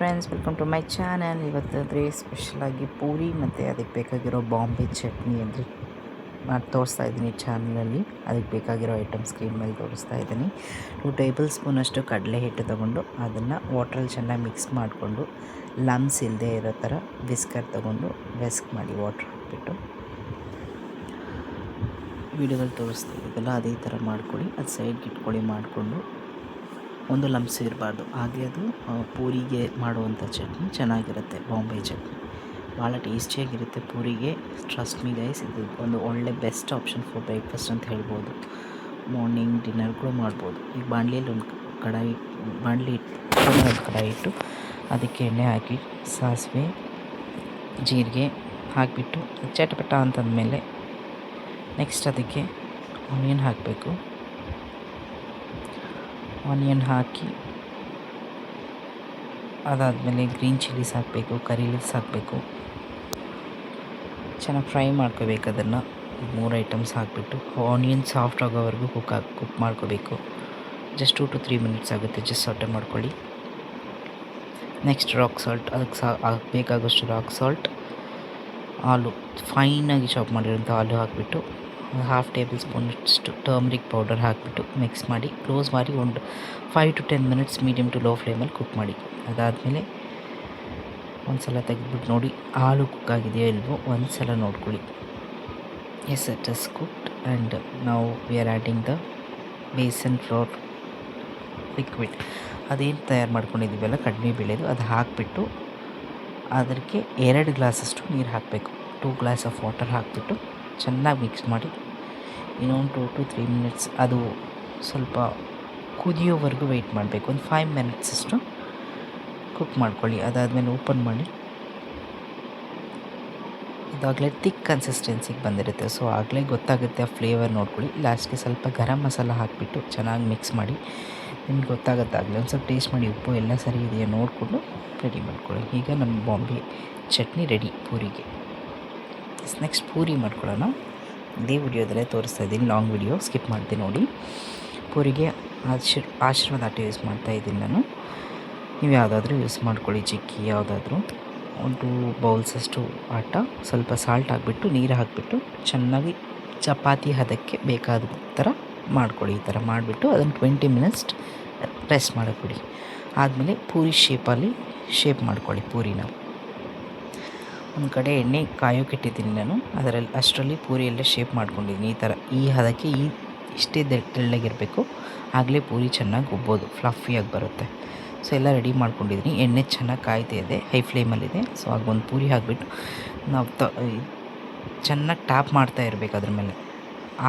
Friends, welcome to my channel. ಇವತ್ತಾದರೆ ಸ್ಪೆಷಲಾಗಿ ಪೂರಿ ಮತ್ತು ಅದಕ್ಕೆ ಬೇಕಾಗಿರೋ ಬಾಂಬೆ ಚಟ್ನಿ ಅಂದರೆ ತೋರಿಸ್ತಾ ಇದ್ದೀನಿ ಚಾನಲಲ್ಲಿ. ಅದಕ್ಕೆ ಬೇಕಾಗಿರೋ ಐಟಮ್ಸ್ ಸ್ಕ್ರೀನ್ ಮೇಲೆ ತೋರಿಸ್ತಾ ಇದ್ದೀನಿ. 2 ಟೇಬಲ್ ಸ್ಪೂನಷ್ಟು ಕಡಲೆ ಹಿಟ್ಟು ತೊಗೊಂಡು ಅದನ್ನು ವಾಟ್ರಲ್ಲಿ ಚೆನ್ನಾಗಿ ಮಿಕ್ಸ್ ಮಾಡಿಕೊಂಡು ಲಮ್ಸ್ ಇಲ್ಲದೆ ಇರೋ ಥರ ವಿಸ್ಕರ್ ತೊಗೊಂಡು ವಿಸ್ಕ್ ಮಾಡಿ ವಾಟ್ರ್ ಹಾಕಿಬಿಟ್ಟು ವಿಡಿಯೋದಲ್ಲಿ ತೋರಿಸ್ತಾ ಇದ್ದಲ್ಲ ಅದೇ ಥರ ಮಾಡ್ಕೊಳ್ಳಿ. ಅದು ಸೈಡ್ಗೆ ಇಟ್ಕೊಳ್ಳಿ. ಮಾಡಿಕೊಂಡು ಒಂದು ಲಮ್ಸ್ ಇರಬಾರ್ದು, ಹಾಗೆ ಅದು ಪೂರಿಗೆ ಮಾಡುವಂಥ ಚಟ್ನಿ ಚೆನ್ನಾಗಿರುತ್ತೆ. ಬಾಂಬೆ ಚಟ್ನಿ ಭಾಳ ಟೇಸ್ಟಿಯಾಗಿರುತ್ತೆ ಪೂರಿಗೆ. ಟ್ರಸ್ಟ್ ಮಿ ಗೈಸ್, ಇದು ಒಂದು ಒಳ್ಳೆ ಬೆಸ್ಟ್ ಆಪ್ಷನ್ ಫಾರ್ ಬ್ರೇಕ್ಫಾಸ್ಟ್ ಅಂತ ಹೇಳ್ಬೋದು. ಮಾರ್ನಿಂಗ್ ಡಿನ್ನರ್ ಕೂಡ ಮಾಡ್ಬೋದು. ಈಗ ಬಾಣಲಿಯಲ್ಲಿ ಒಂದು ಕಡಾಯಿ ಇಟ್ಟು ಅದಕ್ಕೆ ಎಣ್ಣೆ ಹಾಕಿ ಸಾಸಿವೆ ಜೀರಿಗೆ ಹಾಕಿಬಿಟ್ಟು ಚಟಪಟ ಅಂತಂದಮೇಲೆ ನೆಕ್ಸ್ಟ್ ಅದಕ್ಕೆ ಆನಿಯನ್ ಹಾಕಬೇಕು. ಆನಿಯನ್ ಹಾಕಿ ಅದಾದಮೇಲೆ ಗ್ರೀನ್ ಚಿಲ್ಲೀಸ್ ಹಾಕಬೇಕು, ಕರಿ ಲೀವ್ಸ್ ಹಾಕಬೇಕು. ಚೆನ್ನಾಗಿ ಫ್ರೈ ಮಾಡ್ಕೋಬೇಕು. ಅದನ್ನು 3 ಐಟಮ್ಸ್ ಹಾಕಿಬಿಟ್ಟು ಆನಿಯನ್ ಸಾಫ್ಟ್ ಆಗೋವರೆಗೂ ಕುಕ್ ಮಾಡ್ಕೋಬೇಕು. ಜಸ್ಟ್ 2 to 3 ಮಿನಿಟ್ಸ್ ಆಗುತ್ತೆ. ಜಸ್ಟ್ ಸಾಟೆ ಮಾಡ್ಕೊಳ್ಳಿ. ನೆಕ್ಸ್ಟ್ ರಾಕ್ ಸಾಲ್ಟ್, ಅದಕ್ಕೆ ಬೇಕಾಗೋಷ್ಟು ರಾಕ್ ಸಾಲ್ಟ್, ಆಲೂ ಫೈನಾಗಿ ಚಾಪ್ ಮಾಡಿರೋಂಥ ಆಲೂ ಹಾಕಿಬಿಟ್ಟು 1/2 ಟೇಬಲ್ ಸ್ಪೂನಷ್ಟು ಟರ್ಮರಿಕ್ ಪೌಡರ್ ಹಾಕಿಬಿಟ್ಟು ಮಿಕ್ಸ್ ಮಾಡಿ ಕ್ಲೋಸ್ ಮಾಡಿ ಒಂದು 5 to 10 minutes medium to low ಫ್ಲೇಮಲ್ಲಿ ಕುಕ್ ಮಾಡಿ. ಅದಾದಮೇಲೆ ಒಂದು ಸಲ ತೆಗೆದ್ಬಿಟ್ಟು ನೋಡಿ ಆಲೂ ಕುಕ್ ಆಗಿದೆಯೋ ಇಲ್ವೋ ಒಂದು ಸಲ ನೋಡ್ಕೊಳ್ಳಿ. Yes, it is cooked. And ನಾವು we are adding the besan flour liquid. ಅದೇನು ತಯಾರು ಮಾಡ್ಕೊಂಡಿದ್ದೀವಲ್ಲ ಕಡಿಮೆ ಬೇಳೆದು, ಅದು ಹಾಕಿಬಿಟ್ಟು ಅದಕ್ಕೆ 2 ಗ್ಲಾಸಷ್ಟು ನೀರು ಹಾಕಬೇಕು. 2 ಗ್ಲಾಸ್ ಆಫ್ ವಾಟರ್ ಹಾಕಿಬಿಟ್ಟು ಚೆನ್ನಾಗಿ ಮಿಕ್ಸ್ ಮಾಡಿ ಇನ್ನೊಂದು 2 to 3 ಮಿನಿಟ್ಸ್ ಅದು ಸ್ವಲ್ಪ ಕುದಿಯೋವರೆಗೂ ವೆಯ್ಟ್ ಮಾಡಬೇಕು. ಒಂದು 5 ಮಿನಿಟ್ಸಷ್ಟು ಕುಕ್ ಮಾಡ್ಕೊಳ್ಳಿ. ಅದಾದಮೇಲೆ ಓಪನ್ ಮಾಡಿ, ಇದಾಗಲೇ ಥಿಕ್ ಕನ್ಸಿಸ್ಟೆನ್ಸಿಗೆ ಬಂದಿರುತ್ತೆ. ಸೊ ಆಗಲೇ ಗೊತ್ತಾಗುತ್ತೆ. ಆ ಫ್ಲೇವರ್ ನೋಡ್ಕೊಳ್ಳಿ. ಲಾಸ್ಟ್ಗೆ ಸ್ವಲ್ಪ ಗರಂ ಮಸಾಲ ಹಾಕಿಬಿಟ್ಟು ಚೆನ್ನಾಗಿ ಮಿಕ್ಸ್ ಮಾಡಿ. ನಿಮ್ಗೆ ಗೊತ್ತಾಗುತ್ತೆ ಆಗಲೇ. ಒಂದು ಸ್ವಲ್ಪ ಟೇಸ್ಟ್ ಮಾಡಿ, ಉಪ್ಪು ಎಲ್ಲ ಸರಿ ಇದೆಯಾ ನೋಡಿಕೊಂಡು ರೆಡಿ ಮಾಡ್ಕೊಳ್ಳಿ. ಈಗ ನಮ್ಮ ಬಾಂಬೆ ಚಟ್ನಿ ರೆಡಿ ಪೂರಿಗೆ. ನೆಕ್ಸ್ಟ್ ಪೂರಿ ಮಾಡ್ಕೊಳ್ಳೋಣ. ಇದೇ ವಿಡಿಯೋದಲ್ಲೇ ತೋರಿಸ್ತಾ ಇದ್ದೀನಿ, ಲಾಂಗ್ ವಿಡಿಯೋ ಸ್ಕಿಪ್ ಮಾಡ್ತೀನಿ ನೋಡಿ. ಪೂರಿಗೆ ಆಶೀರ್ವಾದ ಆಟ ಯೂಸ್ ಮಾಡ್ತಾಯಿದ್ದೀನಿ ನಾನು. ನೀವು ಯಾವುದಾದ್ರೂ ಯೂಸ್ ಮಾಡ್ಕೊಳ್ಳಿ, ಚಿಕ್ಕಿ ಯಾವುದಾದ್ರೂ. ಒಂದು 2 ಬೌಲ್ಸಷ್ಟು ಆಟ, ಸ್ವಲ್ಪ ಸಾಲ್ಟ್ ಹಾಕಿಬಿಟ್ಟು ನೀರು ಹಾಕಿಬಿಟ್ಟು ಚೆನ್ನಾಗಿ ಚಪಾತಿ ಹದಕ್ಕೆ ಬೇಕಾದ ಥರ ಮಾಡ್ಕೊಳ್ಳಿ. ಈ ಥರ ಮಾಡಿಬಿಟ್ಟು ಅದನ್ನು 20 ಮಿನಿಟ್ಸ್ ರೆಸ್ಟ್ ಮಾಡೋಕ್ಕೆ ಬಿಡಿ. ಆದಮೇಲೆ ಪೂರಿ ಶೇಪ್ ಮಾಡ್ಕೊಳ್ಳಿ ಪೂರಿನ. ಒಂದು ಕಡೆ ಎಣ್ಣೆ ಕಾಯೋಕೆ ಇಟ್ಟಿದ್ದೀನಿ ನಾನು. ಅಷ್ಟರಲ್ಲಿ ಪೂರಿ ಎಲ್ಲ ಶೇಪ್ ಮಾಡ್ಕೊಂಡಿದ್ದೀನಿ. ಈ ಥರ ಈ ಹದಕ್ಕೆ ಇಷ್ಟೇ ತೆಳ್ಳಗಿರಬೇಕು. ಆಗಲೇ ಪೂರಿ ಚೆನ್ನಾಗಿ ಉಬ್ಬೋದು, ಫ್ಲಫಿಯಾಗಿ ಬರುತ್ತೆ. ಸೊ ಎಲ್ಲ ರೆಡಿ ಮಾಡ್ಕೊಂಡಿದ್ದೀನಿ. ಎಣ್ಣೆ ಚೆನ್ನಾಗಿ ಕಾಯ್ತಾ ಇದೆ, ಹೈ ಫ್ಲೇಮಲ್ಲಿದೆ. ಸೊ ಆಗ ಒಂದು ಪೂರಿ ಹಾಕಿಬಿಟ್ಟು ನಾವು ಚೆನ್ನಾಗಿ ಟ್ಯಾಪ್ ಮಾಡ್ತಾ ಇರಬೇಕು ಅದ್ರ ಮೇಲೆ.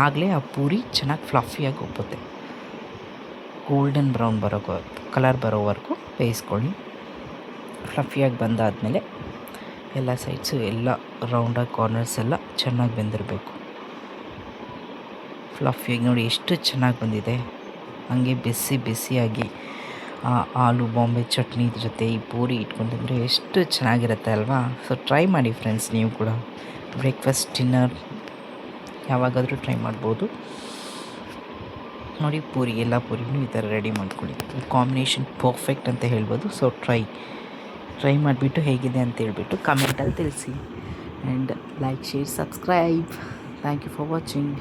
ಆಗಲೇ ಆ ಪೂರಿ ಚೆನ್ನಾಗಿ ಫ್ಲಫಿಯಾಗಿ ಉಬ್ಬುತ್ತೆ. ಗೋಲ್ಡನ್ ಬ್ರೌನ್ ಕಲರ್ ಬರೋವರೆಗೂ ಬೇಯಿಸ್ಕೊಳ್ಳಿ. ಫ್ಲಫಿಯಾಗಿ ಬಂದಾದಮೇಲೆ ಎಲ್ಲ ಸೈಡ್ಸು ಎಲ್ಲ ರೌಂಡಾಗಿ ಕಾರ್ನರ್ಸ್ ಎಲ್ಲ ಚೆನ್ನಾಗಿ ಬೆಂದಿರಬೇಕು. ಫ್ಲಫಿಯಾಗಿ ನೋಡಿ ಎಷ್ಟು ಚೆನ್ನಾಗಿ ಬಂದಿದೆ. ಹಂಗೆ ಬಿಸಿಯಾಗಿ ಆಲೂ ಬಾಂಬೆ ಚಟ್ನಿ ಜೊತೆ ಈ ಪೂರಿ ಇಟ್ಕೊಂಡ್ರೆ ಎಷ್ಟು ಚೆನ್ನಾಗಿರುತ್ತೆ ಅಲ್ವಾ. ಸೊ ಟ್ರೈ ಮಾಡಿ ಫ್ರೆಂಡ್ಸ್, ನೀವು ಕೂಡ ಬ್ರೇಕ್ಫಾಸ್ಟ್ ಡಿನ್ನರ್ ಯಾವಾಗಾದರೂ ಟ್ರೈ ಮಾಡ್ಬೋದು ನೋಡಿ. ಎಲ್ಲ ಪೂರಿನೂ ಈ ಥರ ರೆಡಿ ಮಾಡ್ಕೊಳ್ಳಿ. ಈ ಕಾಂಬಿನೇಷನ್ ಪರ್ಫೆಕ್ಟ್ ಅಂತ ಹೇಳ್ಬೋದು. ಸೊ ಟ್ರೈ ಮಾಡಿಬಿಟ್ಟು ಹೇಗಿದೆ ಅಂತ ಹೇಳ್ಬಿಟ್ಟು ಕಮೆಂಟಲ್ಲಿ ತಿಳಿಸಿ. And like, share, subscribe. Thank you for watching.